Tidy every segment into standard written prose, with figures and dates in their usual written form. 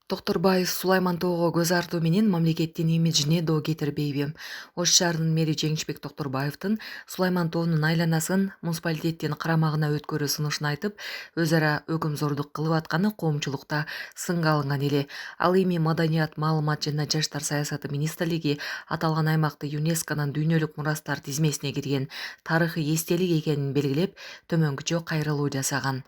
Токторбаев Сулаймантоого көз артуу менен мамлекеттин имиджине доо кетирбейби? Ош шаарынын мэри Жеңишбек Токторбаевдин Сулаймантоонун айланасын муниципалитеттин карамагына өткөрүү сунушун айтып, өз ара өкүмзордук кылып атканы коомчулукта сынга алынган эле. Ал эми Маданият, маалымат жана жаштар саясаты министрлиги аталган аймакты ЮНЕСКОнун дүйнөлүк мурастар тизмесине кирген тарыхый эстелик экенин белгилеп, төмөнгүчө кайрылуу жасаган.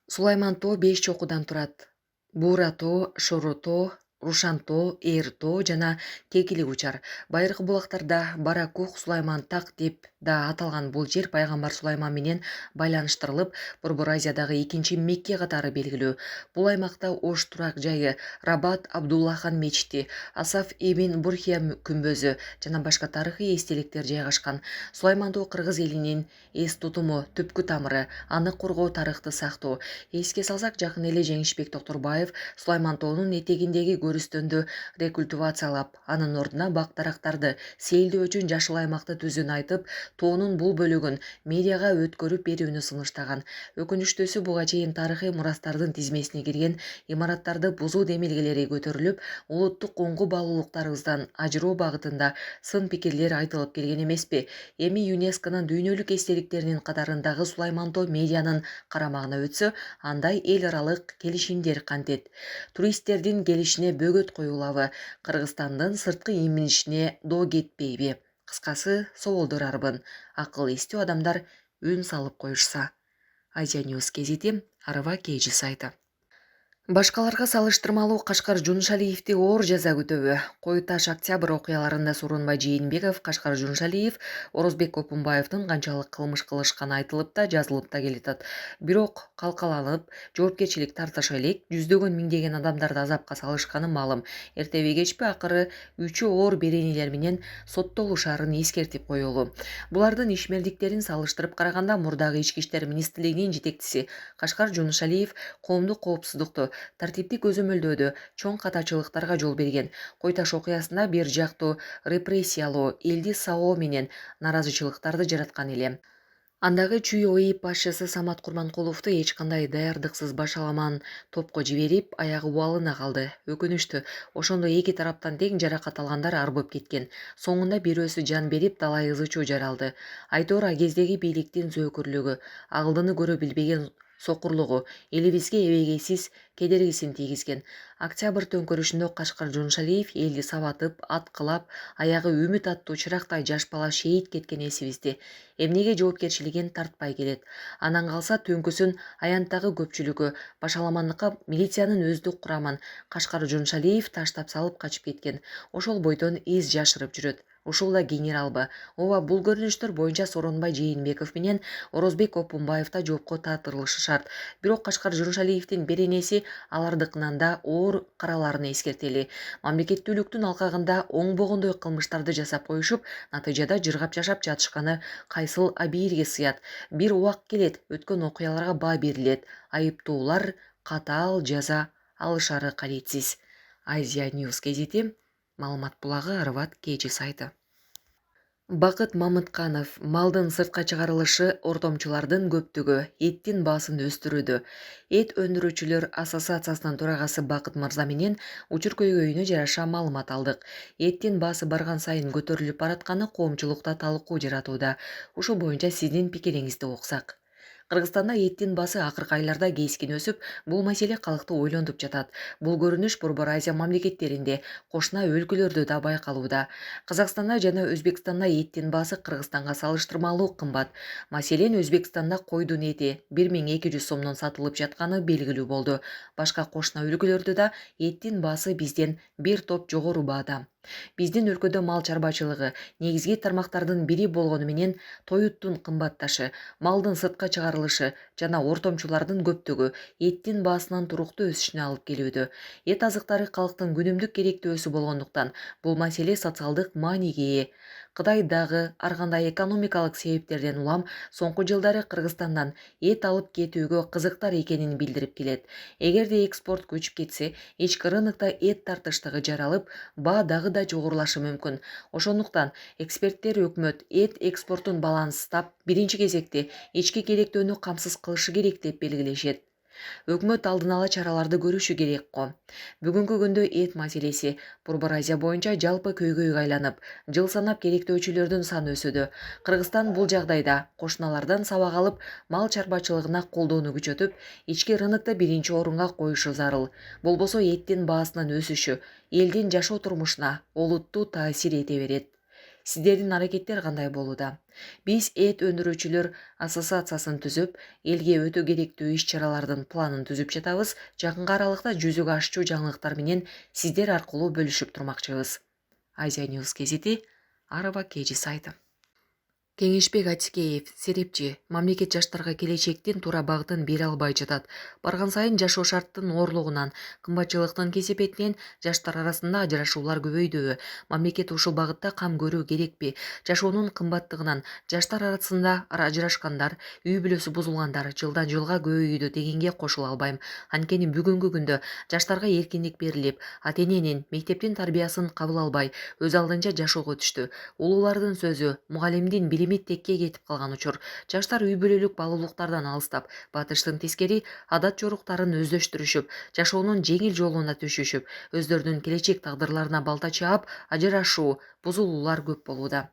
Сулайман тоо 5 чокудан турат. Буура тоо, Шору тоо, Рушан тоо, Эр тоо жана Кекилик учар. Байыркы булактарда Баракух, Сулайман так деп да аталган бул жер пайгамбар Сулайман менен байланыштырылып, Борбор Азиядагы экинчи Мекке катары белгилүү. Бул аймакта Ош турак жайы, Рабат Абдулла хан мечити, Асаф ибн Бурхия күмбөзү жана башка тарыхый эстеликтер жайгашкан. Сулайман тоо кыргыз элинин эс тутуму, түпкү тамыры, аны коргоо, тарыхты сактоо. Эске салсак, жакын эле Жеңишбек Токторбаев Сулайман тоонун этегиндеги көрүстөндү рекультивациялап, анын ордуна бак-дарактарды сейилдөө үчүн жашыл аймакты түзүүнү айтып, тоонун бул бөлүгүн медиага өткөрүп берүүнү сунуштаган. Өкүнүчтүүсү, буга чейин тарыхый мурастардын тизмесине кирген имараттарды бузуу демилгелери көтөрүлүп, улуттук коңгу баалуулуктарыбыздан ажыроо багытында сын пикирлер айтылып келген эмеспи? Эми ЮНЕСКонун дүйнөлүк эстеликтеринин катарындагы Сулайман тоо медианын карамагына өтсө, андай эл аралык келишимдер кантет? Туристтердин келишине бөгөт коюлабы? Кыргызстандын сырткы имиджине доо кетпейби? Кыскасы, соолдор арбын. Акыл эстүү адамдар үн салып коюшса. Азия News гезити, Арва KG сайты. Башкаларга салыштырмалуу Кашкар Жунушалиевди оор жаза күтөбү? Кой таш октябрь окуяларында Сооронбай Жээнбеков Кашкар Жунушалиев Орозбек Копунбаевдин канчалык кылмыш кылышканы айтылып да, жазылып да келатат. Бирок калкаланып, жоопкерчилик тартыша элек жүздөгөн миңдеген адамдарды азапка салышканы маалым. Эртеби кечпи акыры 3 оор беренелер менен соттолушаарын эскертип коелу. Булардын ишмердиктерин салыштырып караганда, мурдагы Ички иштер министрлигинин жетекчиси Кашкар Жунушалиев коомдук коопсуздукту, тартипти көзөмөлдөөдө чоң катачылыктарга жол берген. Кой таш окуясында бир жактуу репрессиялоо, элди сагоо менен наразычылыктарды жараткан эле. Андагы чүй ОИП башчысы Самат Курманкуловду эч кандай даярдыксыз башаламан топко жиберип, аягы убалына калды. Өкүнүчтүү, ошондо эки тараптан тең жаракат алгандар арбып кеткен. Соңунда бирөөсү жан берип, далай ызы чуу жаралды. Айтор а кездеги бийликтин зөөкүрлүгү, алдыны көрө билбеген сокурлугу элибизге эбегейсиз кедергисин тийгизген. Октябрь төңкөрүшүндө Кашкар Жунушалиев элди сабатып, аткылап, аягы үмүт аттуу чырактай жаш бала шейит кеткен эсибизде. Эмнеге жоопкерчилигин тартпай келет? Анан калса төңкүсүн аянттагы көпчүлүгү башаламандыкка милициянын өздүк курамын Кашкар Жунушалиев таштап салып качып кеткен. Ошол бойдон из жашырып жүрөт. Ушул да генералбы? Ооба, бул көрүнүштөр боюнча Сооронбай Жээнбеков менен Орозбек Копунбаев да жоопко тартылышы шарт. Бирок Кашкар Жунушалиевдин беренеси алардыкынан да оор караларын эскертели. Мамлекеттүүлүктүн алкагында оңбогондой кылмыштарды жасап коюшуп, натыйжада жыргап жашап жатышканы кайсыл абийирге сыят? Бир убак келет, өткөн окуяларга баа берилет, айыптуулар катаал жаза алышары калетсиз. Азия News гезити, маалымат булагы, Арват KG сайты. Бакыт Мамытканов: малдын сыртка чыгарылышы ортомчулардын көптүгү эттин баасын өстүрүүдө. Эт өндүрүүчүлөр ассоциациясынын төрагасы Бакыт мырза менен учур көйгөйүнө жараша маалымат алдык. Эттин баасы барган сайын көтөрүлүп баратканы коомчулукта талкуу жаратууда. Ушул боюнча сиздин пикириңизди уксак. Кыргызстанда эттин баасы акыркы айларда кескин өсүп, бул маселе калкты ойлонтуп жатат. Бул көрүнүш Борбор Азия мамлекеттеринде, кошуна өлкөлөрдө да байкалууда. Казакстанда жана Өзбекстанда эттин баасы Кыргызстанга салыштырмалуу кымбат. Маселен, Өзбекстанда койдун эти 1200 сомдон сатылып жатканы белгилүү болду. Башка кошуна өлкөлөрдө да эттин баасы бизден бир топ жогору баада. Биздин өлкөдө мал чарбачылыгы негизги тармактардын бири болгону менен тоюттун кымбатташы, малдын сыртка чыгарылышы жана ортомчулардын көптүгү эттин баасынын туруктуу өсүшүнө алып келүүдө. Эт азыктары калктын күнүмдүк керектөөсү болгондуктан бул маселе социалдык мааниге ээ. Кытай дагы ар кандай экономикалык себептерден улам соңку жылдары Кыргызстандан эт алып кетүүгө кызыктар экенин билдирип келет. Эгерде экспорт көчүп кетсе, ички рынокто эт тартыштыгы жаралып, баа дагы да жогорулашы мүмкүн. Ошондуктан эксперттер өкмөт эт экспортун баланстап, биринчи кезекте ички керектөөнү камсыз кылышы керек деп белгилешет. Өкмөт алдын ала чараларды көрүшү керек го. Бүгүнкү күндө эт маселеси Борбор Азия боюнча жалпы көйгөйгө айланып, жыл санап керектөөчүлөрдүн саны өсүүдө. Кыргызстан бул жагдайда кошуналардан сабак алып, мал чарбачылыгына колдоону күчөтүп, ички рынокто биринчи орунга коюшу зарыл. Болбосо эттин баасынын өсүшү элдин жашоо турмушуна олуттуу таасир эте берет. Сиздердин аракеттер кандай болууда? Биз эт өндүрүүчүлөр ассоциациясын түзүп, элге өтө керектүү иш-чаралардын планын түзүп жатабыз. Жакынкы аралыкта жүзүгө ашчу жаңылыктар менен сиздер аркылуу бөлүшүп турмакчыбыз. Азия News гезити, Арава Кежи сайты. Кеңешбек Атикеев, серепчи, мамлекет жаштарга келечектин туура багытын бере албай жатат. Барган сайын жашоо шарттын оорлугунан, кымбатчылыктын кесепетинен жаштар арасында ажырашуулар көбөйдүбү? Мамлекет ушул багытта кам көрүү керекпи? Жашоонун кымбаттыгынан жаштар арасында ажырашкандар, үй бүлөсү бузулгандар жылдан жылга көбөйүүдө дегенге кошула албайм. Анткени бүгүнкү күндө жаштарга эркиндик берилип, ата-эненин, мектептин тарбиясын кабыл албай, өз алдынча жашоого түштү. Улуулардын сөзү, мугалимдин билими текке кетип калган учур. Жаштар үй бүлөлүк балуулуктардан алыстап, батыштын тескери адат жоруктарын өздөштүрүшүп, жашоонун жеңил жолуна түшүшүп, өздөрүнүн келечек тагдырларына балта чаап, ажырашуу, бузулуулар көп болууда.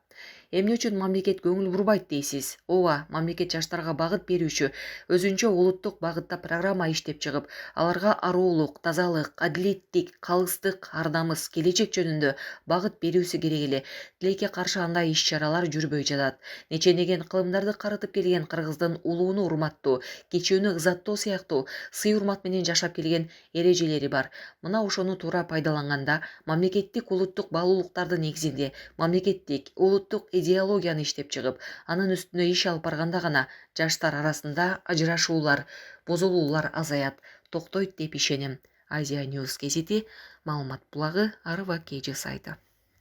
Эмне үчүн мамлекет көңүл бурбайт дейсиз? Ооба, мамлекет жаштарга багыт берүүчү өзүнчө улуттук багытта программа иштеп чыгып, аларга ароолук, тазалык, адилеттик, калыстык, ар намыс, келечек жөнүндө багыт берүүсү керек эле. Тилекке каршы андай иш-чаралар жүрбөй жатат. Неченеген кылымдарды карытып келген кыргыздын улууну урматтоо, кечүүнү ызаттоо сыяктуу сый-урмат менен жашап келген эрежелери бар. Мына ошону туура пайдаланганда, мамлекеттик улуттук баалуулуктардын негизинде мамлекеттик улуттук идеологияны иштеп чыгып, анын үстүнө иш алып барганда гана жаштар арасында ажырашуулар, бузулуулар азаят, токтойт деп ишенем. Азия News гезити, маалымат булагы, Арыва Кежи сайты.